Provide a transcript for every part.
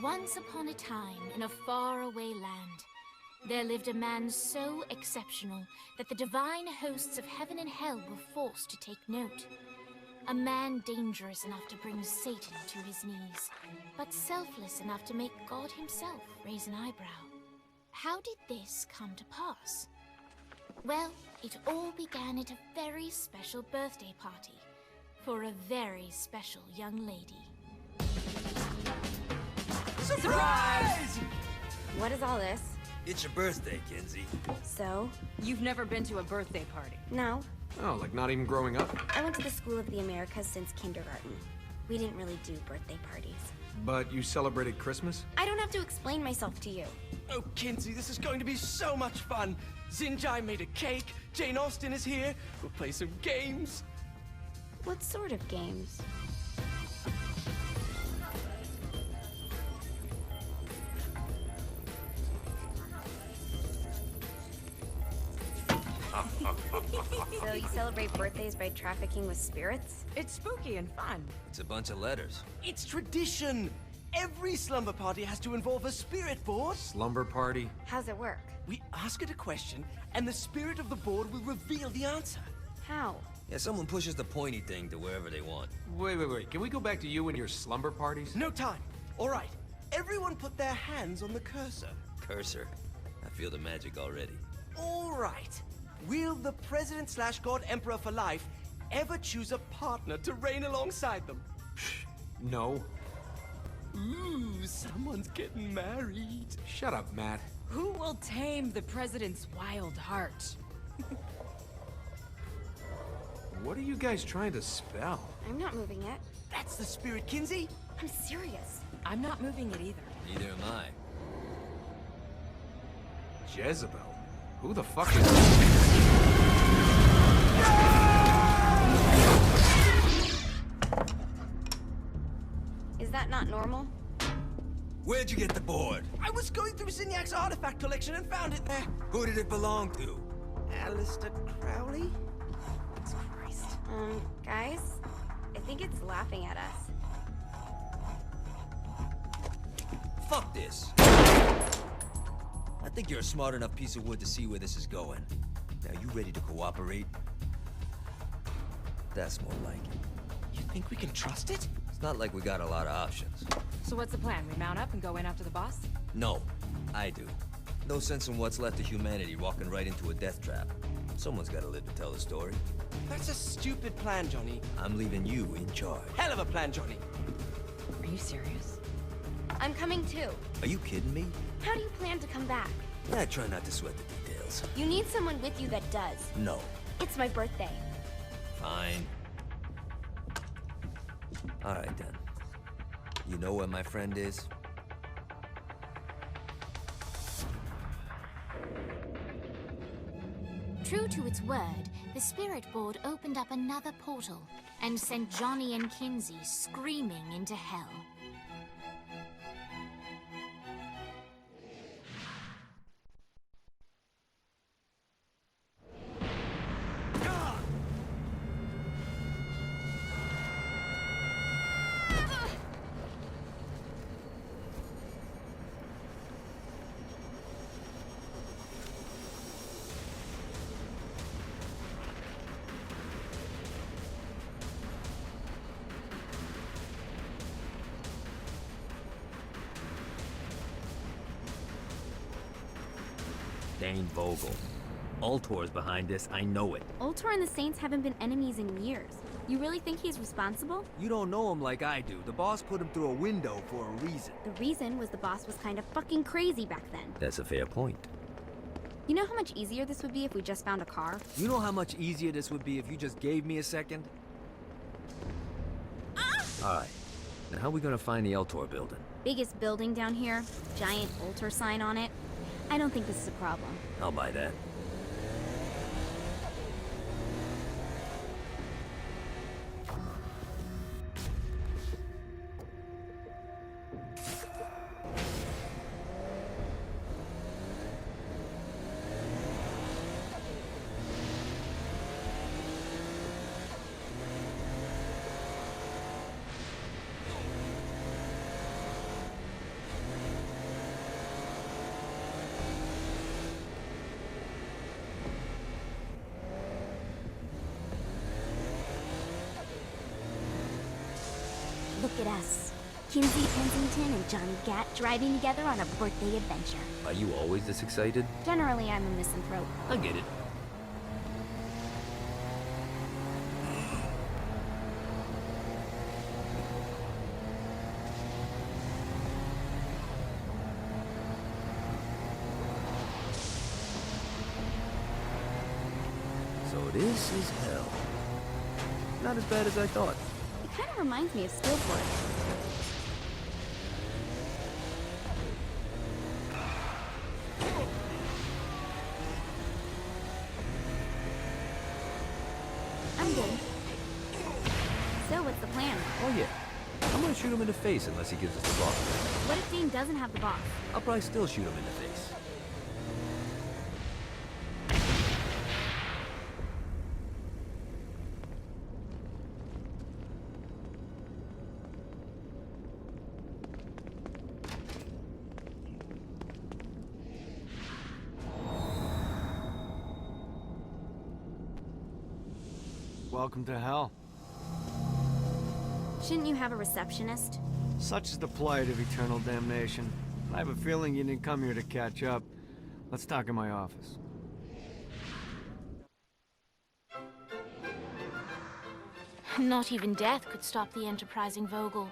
Once upon a time, in a faraway land, there lived a man so exceptional that the divine hosts of heaven and hell were forced to take note. A man dangerous enough to bring Satan to his knees, but selfless enough to make God himself raise an eyebrow. How did this come to pass? Well, it all began at a very special birthday party for a very special young lady. Surprise! What is all this? It's your birthday, Kinsey. So? You've never been to a birthday party? No. Oh, like not even growing up? I went to the School of the Americas since kindergarten. We didn't really do birthday parties. But you celebrated Christmas? I don't have to explain myself to you. Oh, Kinsey, this is going to be so much fun. Xinjai made a cake, Jane Austen is here, we'll play some games. What sort of games? So you celebrate birthdays by trafficking with spirits? It's spooky and fun. It's a bunch of letters. It's tradition. Every slumber party has to involve a spirit board. Slumber party? How's it work? We ask it a question, and the spirit of the board will reveal the answer. How? Yeah, someone pushes the pointy thing to wherever they want. Wait. Can we go back to you and your slumber parties? No time. All right. Everyone put their hands on the cursor. Cursor. I feel the magic already. All right. Will the President/God Emperor for life ever choose a partner to reign alongside them? No. Ooh, someone's getting married. Shut up, Matt. Who will tame the president's wild heart? What are you guys trying to spell? I'm not moving it. That's the spirit, Kinsey. I'm serious. I'm not moving it either. Neither am I. Jezebel? Who the fuck is... Is that not normal? Where'd you get the board? I was going through Zinniac's artifact collection and found it there. Who did it belong to? Aleister Crowley? Christ. Guys? I think it's laughing at us. Fuck this. I think you're a smart enough piece of wood to see where this is going. Now, you ready to cooperate? That's more like it. You think we can trust it? It's not like we got a lot of options. So what's the plan? We mount up and go in after the boss? No, I do. No sense in what's left of humanity walking right into a death trap. Someone's gotta live to tell the story. That's a stupid plan, Johnny. I'm leaving you in charge. Hell of a plan, Johnny. Are you serious? I'm coming too. Are you kidding me? How do you plan to come back? Yeah, I try not to sweat the details. You need someone with you that does. No. It's my birthday. Fine. Alright then. You know where my friend is? True to its word, the spirit board opened up another portal and sent Johnny and Kinsey screaming into hell. Dane Vogel. Ultor's behind this, I know it. Ultor and the Saints haven't been enemies in years. You really think he's responsible? You don't know him like I do. The boss put him through a window for a reason. The reason was the boss was kind of fucking crazy back then. That's a fair point. You know how much easier this would be if we just found a car? You know how much easier this would be if you just gave me a second? Alright. Now how are we gonna find the Eltor building? Biggest building down here, giant Ultor sign on it. I don't think this is a problem. I'll buy that. Look at us. Kinsey Kensington and Johnny Gat driving together on a birthday adventure. Are you always this excited? Generally, I'm a misanthrope. I get it. So this is hell. Not as bad as I thought. It kind of reminds me of Steelport. I'm good. So, what's the plan? Oh yeah. I'm gonna shoot him in the face unless he gives us the box. What if Dane doesn't have the box? I'll probably still shoot him in the face. Welcome to hell. Shouldn't you have a receptionist? Such is the plight of eternal damnation. I have a feeling you didn't come here to catch up. Let's talk in my office. Not even death could stop the enterprising Vogel,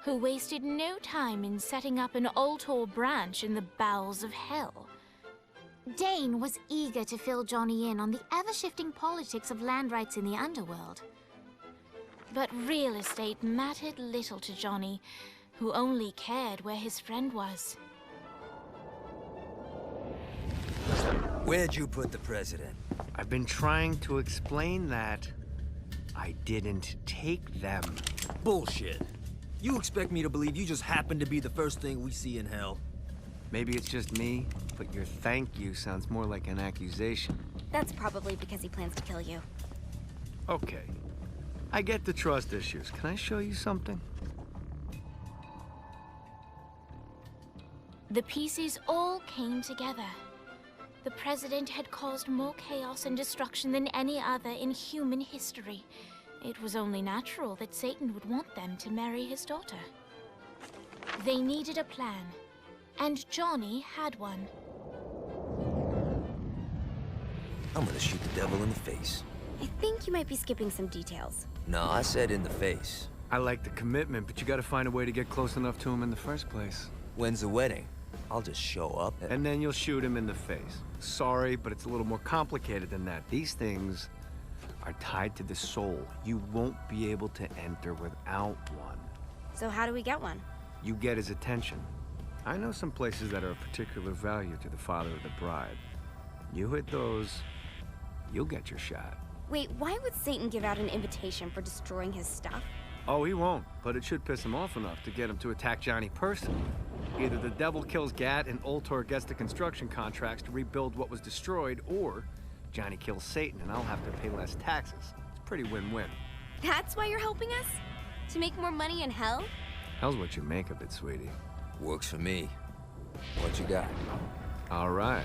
who wasted no time in setting up an Ultor branch in the bowels of hell. Dane was eager to fill Johnny in on the ever-shifting politics of land rights in the underworld. But real estate mattered little to Johnny, who only cared where his friend was. Where'd you put the president? I've been trying to explain that. I didn't take them. Bullshit. You expect me to believe you just happened to be the first thing we see in hell? Maybe it's just me, but your thank you sounds more like an accusation. That's probably because he plans to kill you. Okay. I get the trust issues. Can I show you something? The pieces all came together. The president had caused more chaos and destruction than any other in human history. It was only natural that Satan would want them to marry his daughter. They needed a plan, and Johnny had one. I'm gonna shoot the devil in the face. I think you might be skipping some details. No, I said in the face. I like the commitment, but you gotta find a way to get close enough to him in the first place. When's the wedding? I'll just show up And then you'll shoot him in the face. Sorry, but it's a little more complicated than that. These things are tied to the soul. You won't be able to enter without one. So how do we get one? You get his attention. I know some places that are of particular value to the father of the bride. You hit those, you'll get your shot. Wait, why would Satan give out an invitation for destroying his stuff? Oh, he won't, but it should piss him off enough to get him to attack Johnny personally. Either the devil kills Gat and Ultor gets the construction contracts to rebuild what was destroyed, or Johnny kills Satan and I'll have to pay less taxes. It's pretty win-win. That's why you're helping us? To make more money in hell? Hell's what you make of it, sweetie. Works for me. What you got? All right.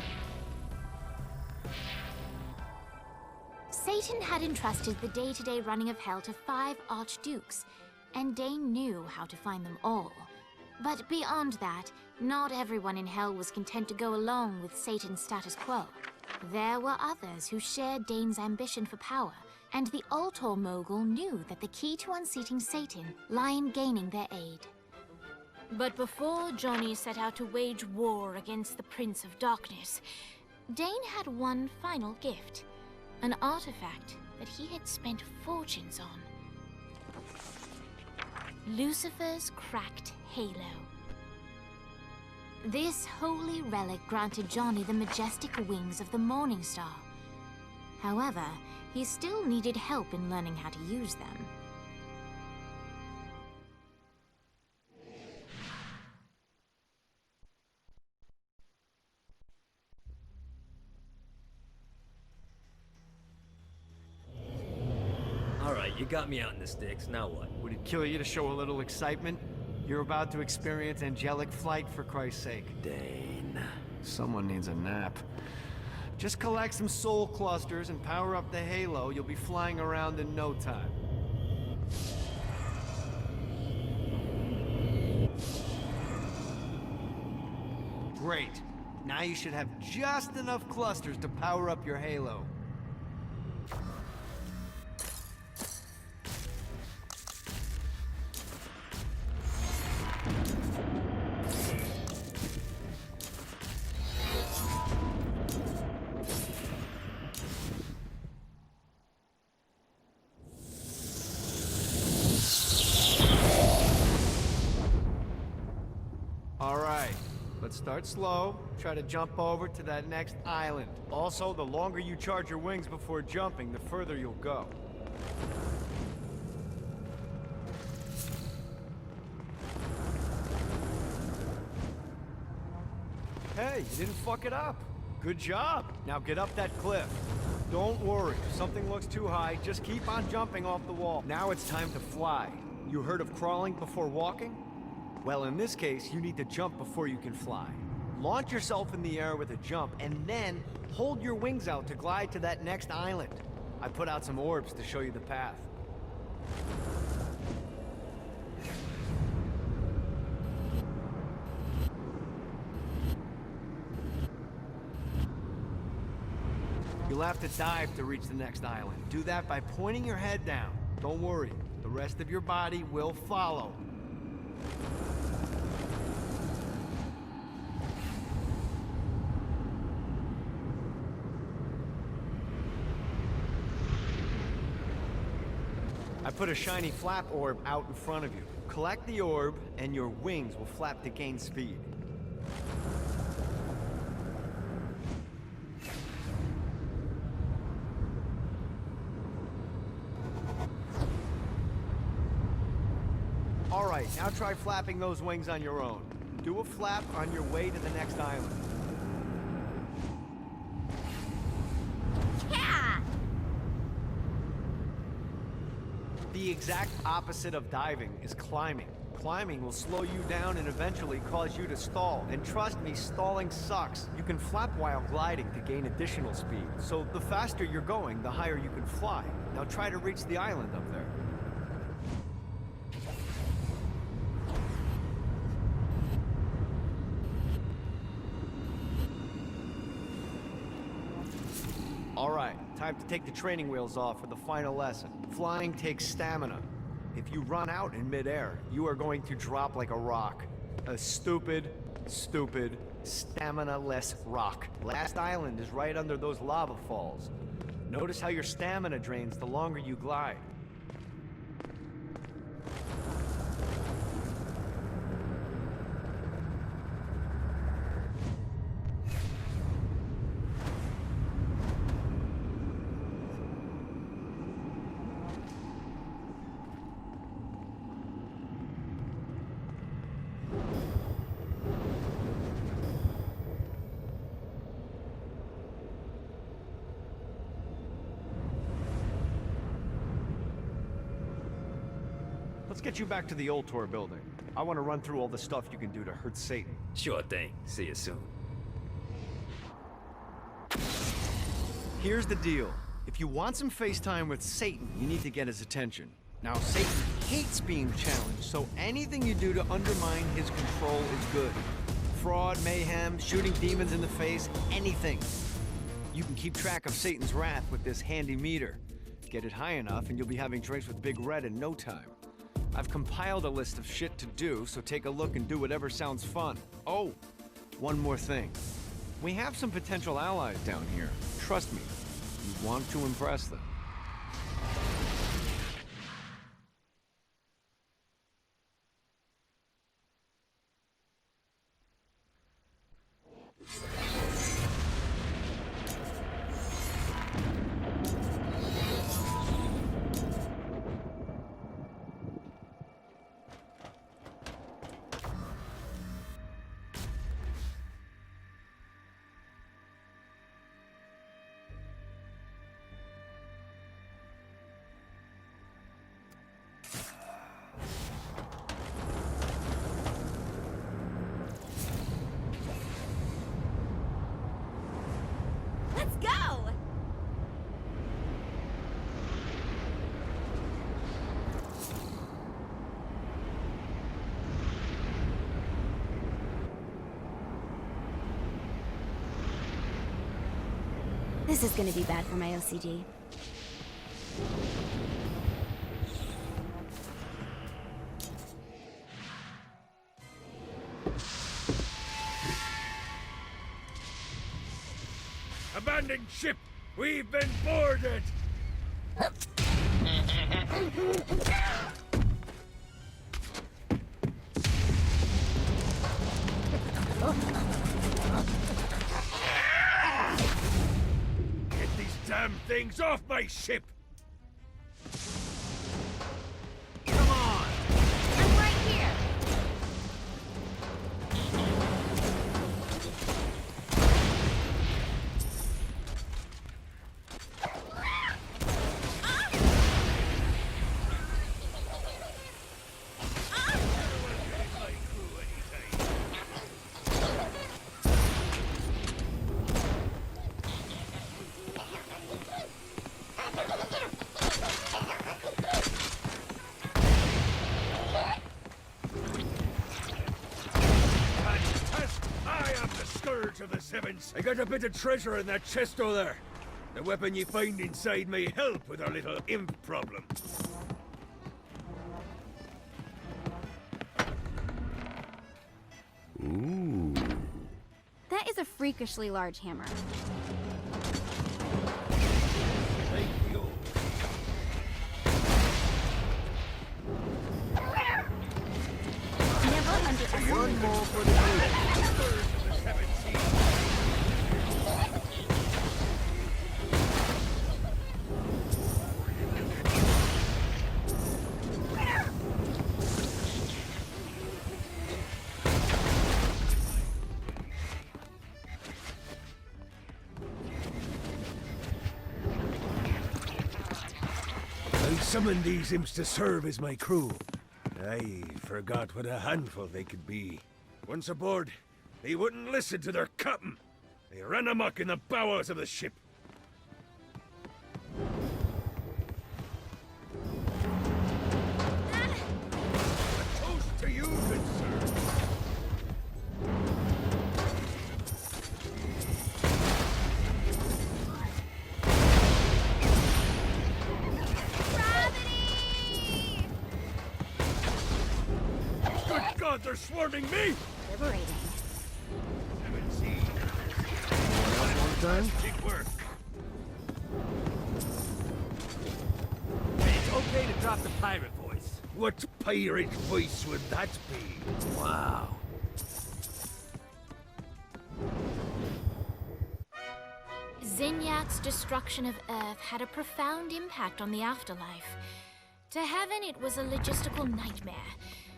Satan had entrusted the day-to-day running of hell to 5 archdukes, and Dane knew how to find them all. But beyond that, not everyone in hell was content to go along with Satan's status quo. There were others who shared Dane's ambition for power, and the Ultor mogul knew that the key to unseating Satan lay in gaining their aid. But before Johnny set out to wage war against the Prince of Darkness, Dane had one final gift, an artifact that he had spent fortunes on. Lucifer's cracked halo. This holy relic granted Johnny the majestic wings of the Morning Star. However, he still needed help in learning how to use them. Alright, you got me out in the sticks, now what? Would it kill you to show a little excitement? You're about to experience angelic flight, for Christ's sake. Dane. Someone needs a nap. Just collect some soul clusters and power up the halo. You'll be flying around in no time. Great. Now you should have just enough clusters to power up your halo. Let's start slow. Try to jump over to that next island. Also, the longer you charge your wings before jumping, the further you'll go. Hey, you didn't fuck it up. Good job. Now get up that cliff. Don't worry, if something looks too high, just keep on jumping off the wall. Now it's time to fly. You heard of crawling before walking? Well, in this case, you need to jump before you can fly. Launch yourself in the air with a jump, and then hold your wings out to glide to that next island. I put out some orbs to show you the path. You'll have to dive to reach the next island. Do that by pointing your head down. Don't worry, the rest of your body will follow. I put a shiny flap orb out in front of you. Collect the orb, and your wings will flap to gain speed. Alright, now try flapping those wings on your own. Do a flap on your way to the next island. Yeah! The exact opposite of diving is climbing. Climbing will slow you down and eventually cause you to stall. And trust me, stalling sucks. You can flap while gliding to gain additional speed. So the faster you're going, the higher you can fly. Now try to reach the island up there. Alright, time to take the training wheels off for the final lesson. Flying takes stamina. If you run out in midair, you are going to drop like a rock. A stupid, stamina-less rock. Last island is right under those lava falls. Notice how your stamina drains the longer you glide. Let's get you back to the Ultor building. I want to run through all the stuff you can do to hurt Satan. Sure thing. See you soon. Here's the deal. If you want some FaceTime with Satan, you need to get his attention. Now, Satan hates being challenged, so anything you do to undermine his control is good. Fraud, mayhem, shooting demons in the face, anything. You can keep track of Satan's wrath with this handy meter. Get it high enough and you'll be having drinks with Big Red in no time. I've compiled a list of shit to do, so take a look and do whatever sounds fun. Oh, one more thing. We have some potential allies down here. Trust me, you want to impress them. This is gonna be bad for my OCD. Abandoned ship! We've been boarded! Get these damn things off my ship! Come on! I'm right here! Of the Sevens. I got a bit of treasure in that chest over there. The weapon you find inside may help with our little imp problem. Ooh. That is a freakishly large hammer. Thank you. Never underestimate. One more for the group. I summoned these imps to serve as my crew. I forgot what a handful they could be. Once aboard, they wouldn't listen to their captain. They ran amok in the bowels of the ship. A toast to you, good sir. Good God, they're swarming me! Liberating. Fantastic work. It's okay to drop the pirate voice. What pirate voice would that be? Wow. Zinyak's destruction of Earth had a profound impact on the afterlife. To Heaven, it was a logistical nightmare.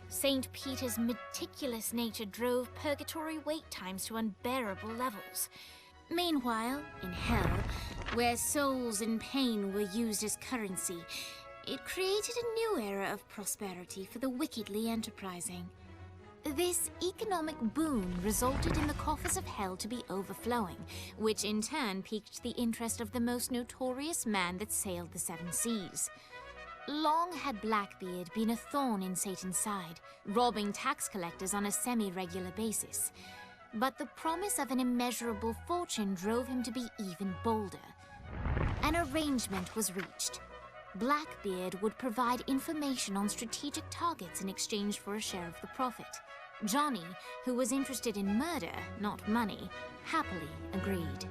St. Peter's meticulous nature drove purgatory wait times to unbearable levels. Meanwhile, in Hell, where souls in pain were used as currency, it created a new era of prosperity for the wickedly enterprising. This economic boon resulted in the coffers of Hell to be overflowing, which in turn piqued the interest of the most notorious man that sailed the seven seas. Long had Blackbeard been a thorn in Satan's side, robbing tax collectors on a semi-regular basis. But the promise of an immeasurable fortune drove him to be even bolder. An arrangement was reached. Blackbeard would provide information on strategic targets in exchange for a share of the profit. Johnny, who was interested in murder, not money, happily agreed.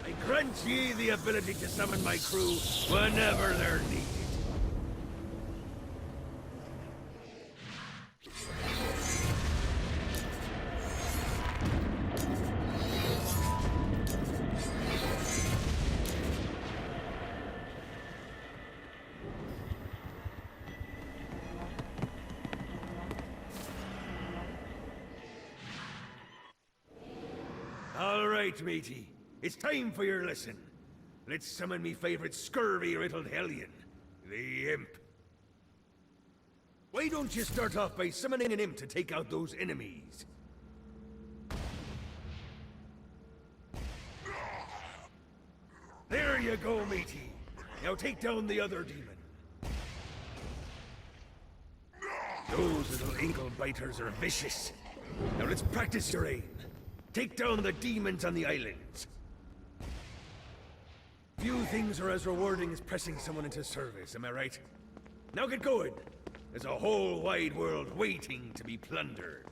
I grant ye the ability to summon my crew whenever they're needed. All right, matey. It's time for your lesson. Let's summon me favorite scurvy-riddled hellion, the Imp. Why don't you start off by summoning an imp to take out those enemies? There you go, matey. Now take down the other demon. Those little ankle biters are vicious. Now let's practice your aim. Take down the demons on the islands. Few things are as rewarding as pressing someone into service, am I right? Now get going. There's a whole wide world waiting to be plundered.